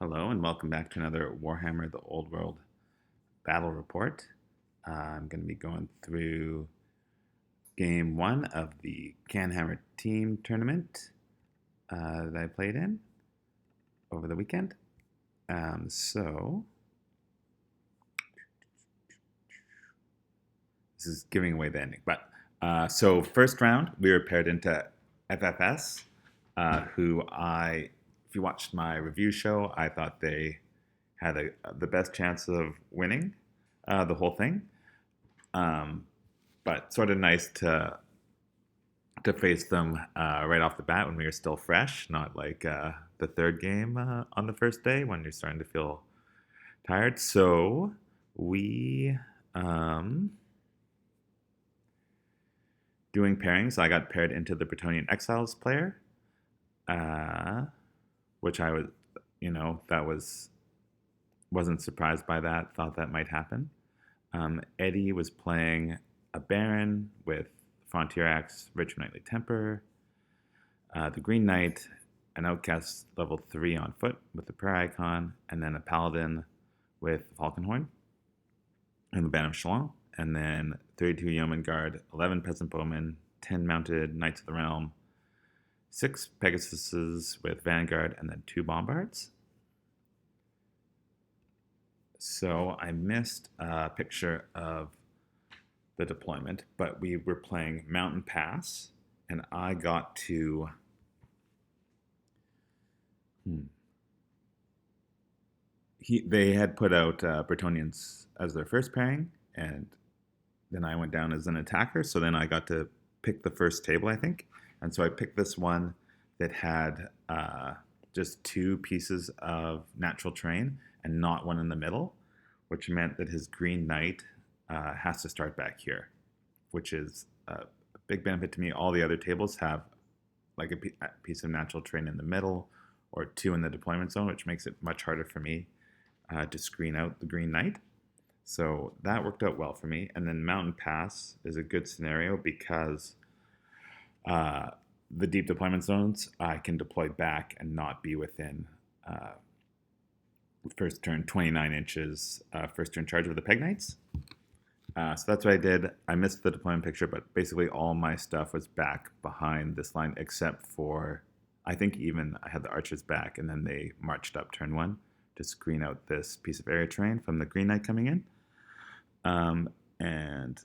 Hello and welcome back to another Warhammer the Old World battle report. I'm going to be going through game one of the CanHammer Team Tournament that I played in over the weekend. So this is giving away the ending. So first round, we were paired into FFS, if you watched my review show, I thought they had the best chance of winning the whole thing. But sort of nice to face them right off the bat when we were still fresh, not like the third game on the first day when you're starting to feel tired. So we doing pairings. I got paired into the Bretonnian Exiles player, which I was, wasn't surprised by that. Thought that might happen. Eddie was playing a Baron with Frontier Axe, Rich Knightly Temper, the Green Knight, an Outcast level 3 on foot with the prayer icon, and then a Paladin with Falconhorn and the Band of Shalom, and then 32 Yeoman Guard, 11 Peasant Bowmen, 10 Mounted Knights of the Realm, 6 Pegasuses with Vanguard, and then 2 Bombards. So I missed a picture of the deployment, but we were playing Mountain Pass, and I got to they had put out Bretonians as their first pairing, and then I went down as an attacker. So then I got to pick the first table, I think, and so I picked this one that had just 2 pieces of natural terrain and not one in the middle, which meant that his Green Knight has to start back here, which is a big benefit to me. All the other tables have like a piece of natural terrain in the middle or 2 in the deployment zone, which makes it much harder for me to screen out the Green Knight. So that worked out well for me. And then Mountain Pass is a good scenario because the deep deployment zones, I can deploy back and not be within first turn 29 inches, first turn charge of the Peg Knights. So that's what I did. I missed the deployment picture, but basically all my stuff was back behind this line except for, I think even I had the archers back, and then they marched up turn 1 to screen out this piece of area terrain from the Green Knight coming in. And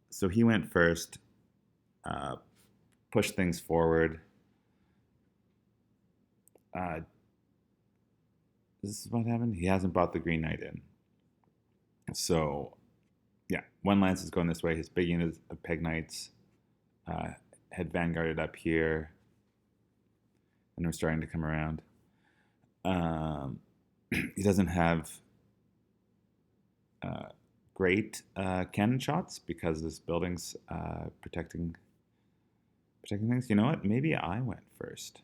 so he went first, pushed things forward. This is what happened. He hasn't brought the Green Knight in. So, yeah, one lance is going this way. His big unit of Peg Knights had vanguarded up here, and we're starting to come around. He doesn't have great cannon shots because this building's protecting things. You know what? Maybe I went first.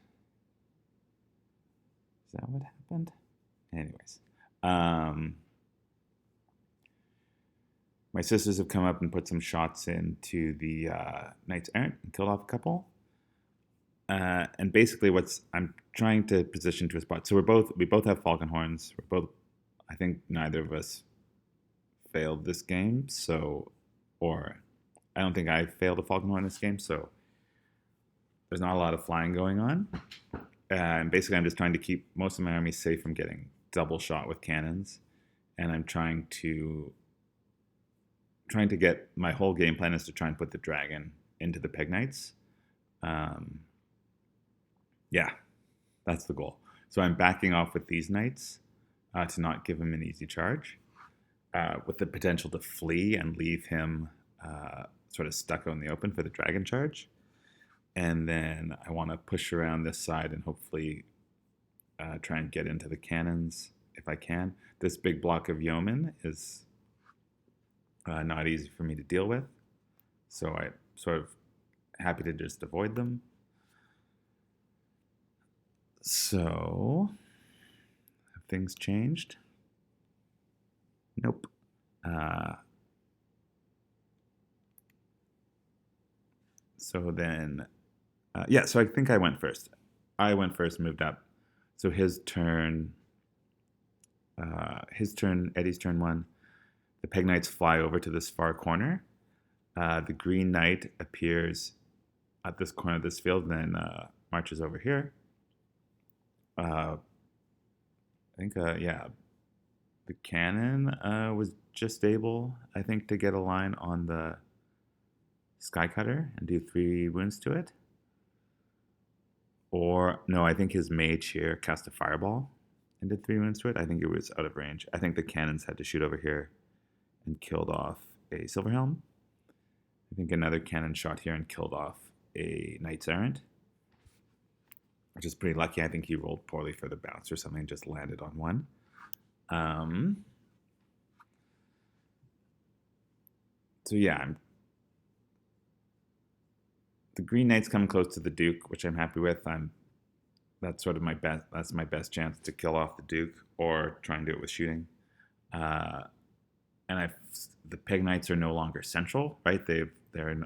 Is that what happened? Anyways. My sisters have come up and put some shots into the Knights Errant and killed off a couple. And basically I'm trying to position to a spot. So we both have Falcon Horns. I think neither of us failed this game. Or I don't think I failed a Falcon Horn this game. So there's not a lot of flying going on. And basically I'm just trying to keep most of my army safe from getting double shot with cannons. And I'm trying to get, my whole game plan is to try and put the dragon into the Peg Knights. Yeah, that's the goal. So I'm backing off with these knights to not give him an easy charge, with the potential to flee and leave him sort of stuck out in the open for the dragon charge. And then I want to push around this side and hopefully try and get into the cannons if I can. This big block of yeomen is not easy for me to deal with, so I'm sort of happy to just avoid them. So, have things changed? Nope. So then, so I think I went first. Moved up. So his turn, his turn, Eddie's turn 1. The Peg Knights fly over to this far corner. The Green Knight appears at this corner of this field, and then marches over here. I think, yeah, the cannon was just able, I think, to get a line on the Sky Cutter and do 3 wounds to it. Or, no, I think his mage here cast a fireball and did 3 wounds to it. I think it was out of range. I think the cannons had to shoot over here and killed off a Silverhelm. I think another cannon shot here and killed off a Knights Errant, which is pretty lucky. I think he rolled poorly for the bounce or something, just landed on 1. So yeah, the Green Knight's coming close to the Duke, which I'm happy with. That's sort of my best. That's my best chance to kill off the Duke or try and do it with shooting. And the Peg Knights are no longer central, right? They're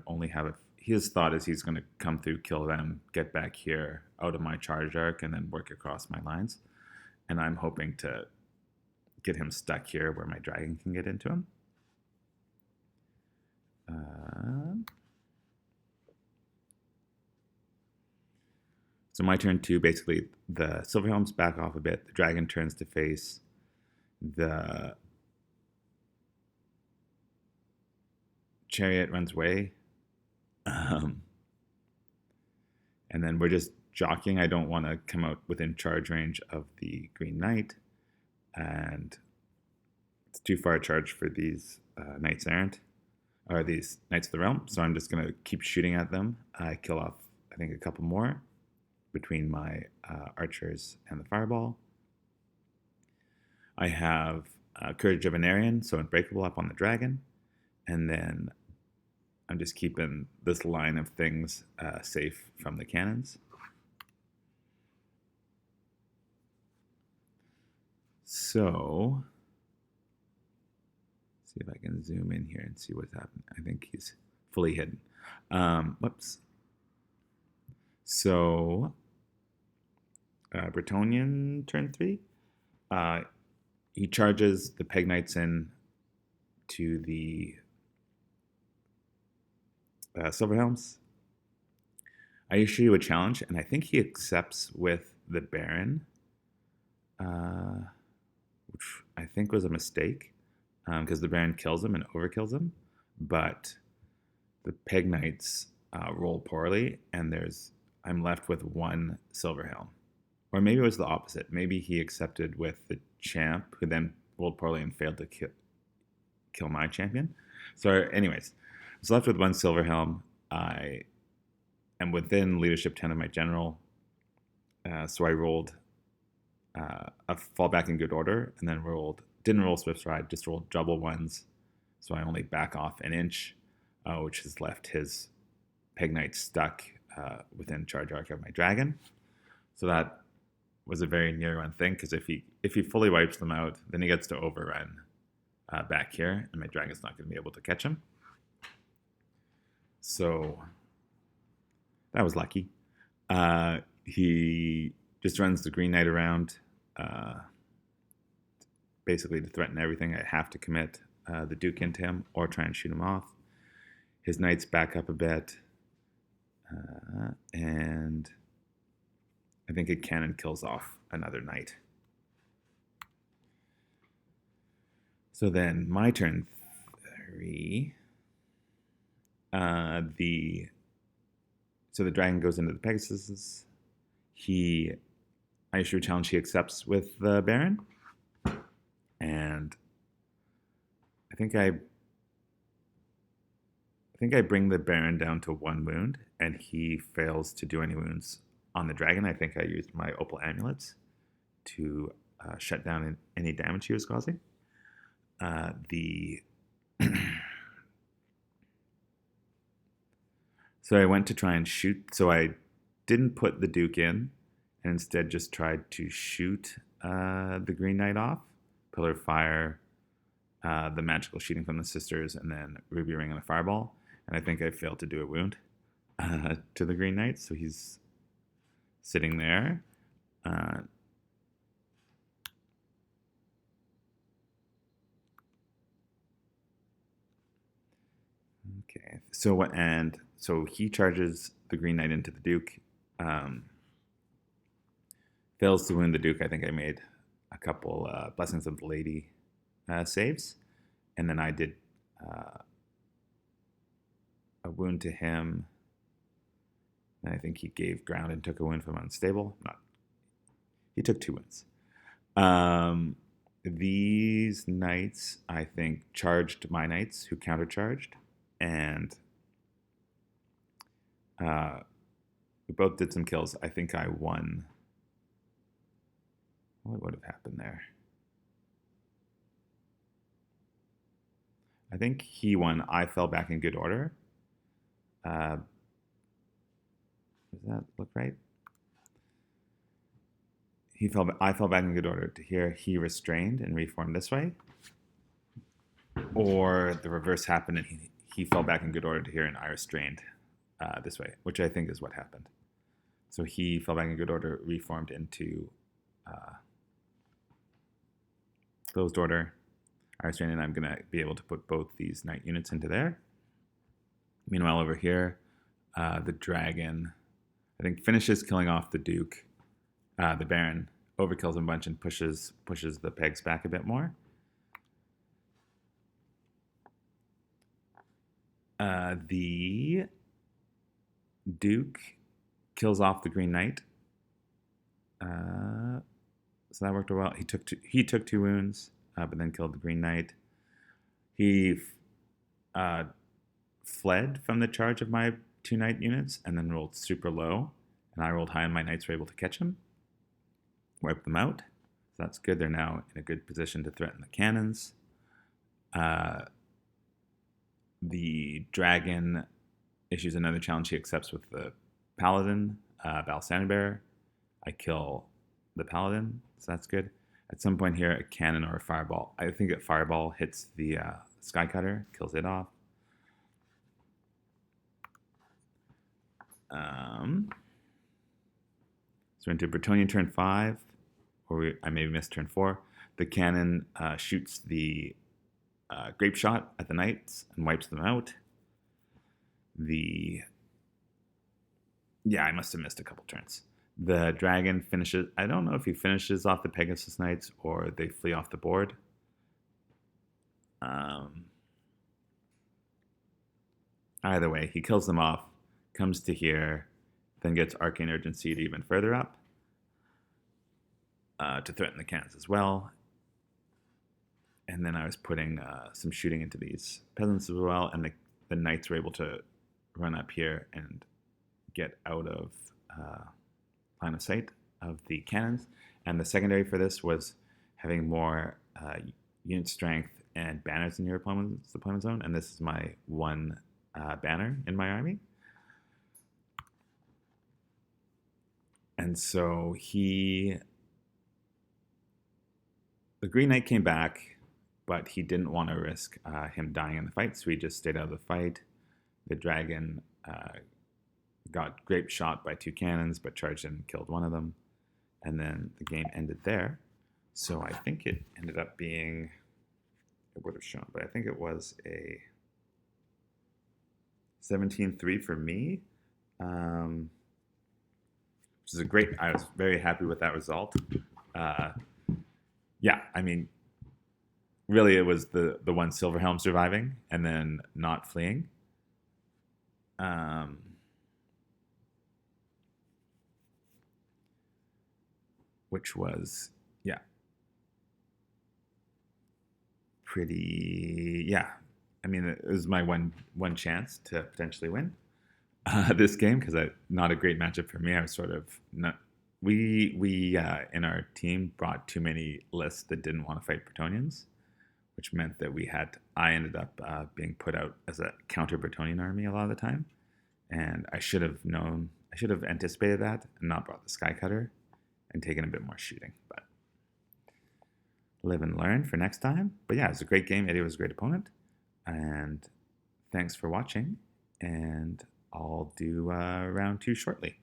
only have his thought is he's going to come through, kill them, get back here out of my charge arc, and then work across my lines. And I'm hoping to get him stuck here where my dragon can get into him. So my turn 2, basically the Silverhelms back off a bit. The dragon turns to face the chariot, runs away. And then we're just jockeying. I don't want to come out within charge range of the Green Knight. And it's too far a charge for these Knights Errant, or these Knights of the Realm. So I'm just going to keep shooting at them. I kill off, I think, a couple more between my archers and the fireball. I have Courage of an Aryan, so Unbreakable up on the dragon. And then I'm just keeping this line of things safe from the cannons. So, see if I can zoom in here and see what's happening. I think he's fully hidden. Whoops. So, Bretonnian turn 3. He charges the Peg Knights in to the Silverhelms. I issue a challenge, and I think he accepts with the Baron, which I think was a mistake, because the Baron kills him and overkills him, but the Peg Knights roll poorly, and I'm left with 1 Silverhelm. Or maybe it was the opposite. Maybe he accepted with the champ, who then rolled poorly and failed to kill my champion. So anyways, I was left with 1 Silverhelm. I am within leadership 10 of my general. So I rolled a fallback in good order, and then didn't roll Swift Stride, just rolled double 1s. So I only back off an inch, which has left his Peg Knight stuck within charge arc of my dragon. So that was a very near run thing, because if he fully wipes them out, then he gets to overrun back here, and my dragon's not going to be able to catch him. So that was lucky. He just runs the Green Knight around, basically to threaten everything. I have to commit the Duke into him or try and shoot him off. His Knights back up a bit, and I think a cannon kills off another Knight. So then my turn 3. So the dragon goes into the Pegasus. I issue a challenge he accepts with the Baron. And I think I bring the Baron down to 1 wound, and he fails to do any wounds on the dragon. I think I used my Opal Amulets to shut down any damage he was causing. So I went to try and shoot. So I didn't put the Duke in, and instead just tried to shoot the Green Knight off. Pillar of Fire, the magical shooting from the sisters, and then Ruby Ring and a Fireball. And I think I failed to do a wound to the Green Knight, so he's sitting there. Okay. So he charges the Green Knight into the Duke. Um, Fails to wound the Duke. I think I made a couple Blessings of the Lady saves, and then I did a wound to him. And I think he gave ground and took a wound from unstable. He took 2 wounds. These knights, I think, charged my knights, who countercharged, and we both did some kills. I think I won. What would have happened there? I think he won. I fell back in good order. Does that look right? I fell back in good order to here. He restrained and reformed this way, or the reverse happened and he fell back in good order to here, and I restrained this way, which I think is what happened. So he fell back in good order, reformed into closed order. I restrained, and I'm going to be able to put both these knight units into there. Meanwhile, over here, the dragon, I think, finishes killing off the Duke. The Baron overkills him a bunch and pushes the pegs back a bit more. The Duke kills off the Green Knight. So that worked well. He took 2 wounds, but then killed the Green Knight. He fled from the charge of my 2 knight units and then rolled super low, and I rolled high, and my knights were able to catch him, wipe them out. So that's good. They're now in a good position to threaten the cannons. The dragon issues another challenge he accepts with the paladin, Val Standard. I kill the paladin, so that's good. At some point here, a cannon or a fireball. I think a fireball hits the sky cutter, kills it off. So into Bretonnia turn 5, or I maybe missed turn 4. The cannon shoots the grape shot at the knights and wipes them out. I must have missed a couple turns. The dragon finishes. I don't know if he finishes off the Pegasus Knights or they flee off the board. Either way, he kills them off, comes to here, then gets Arcane Urgency to even further up to threaten the cannons as well. And then I was putting some shooting into these peasants as well, and the knights were able to run up here and get out of line of sight of the cannons. And the secondary for this was having more unit strength and banners in your opponent's deployment zone, and this is my 1 banner in my army. And so the Green Knight came back, but he didn't want to risk him dying in the fight, so he just stayed out of the fight. The dragon got grape shot by 2 cannons, but charged in and killed one of them. And then the game ended there. So I think it ended up being, it would have shown, but I think it was a 17-3 for me. Which is I was very happy with that result. I mean, really it was the 1 Silverhelm surviving and then not fleeing. Which was, pretty, I mean, it was my one chance to potentially win this game, because not a great matchup for me. I was sort of not. We in our team brought too many lists that didn't want to fight Bretonians, which meant that I ended up being put out as a counter Bretonian army a lot of the time, and I should have anticipated that and not brought the Sky Cutter and taken a bit more shooting, but live and learn for next time. But it was a great game. Eddie was a great opponent, and thanks for watching, and I'll do round 2 shortly.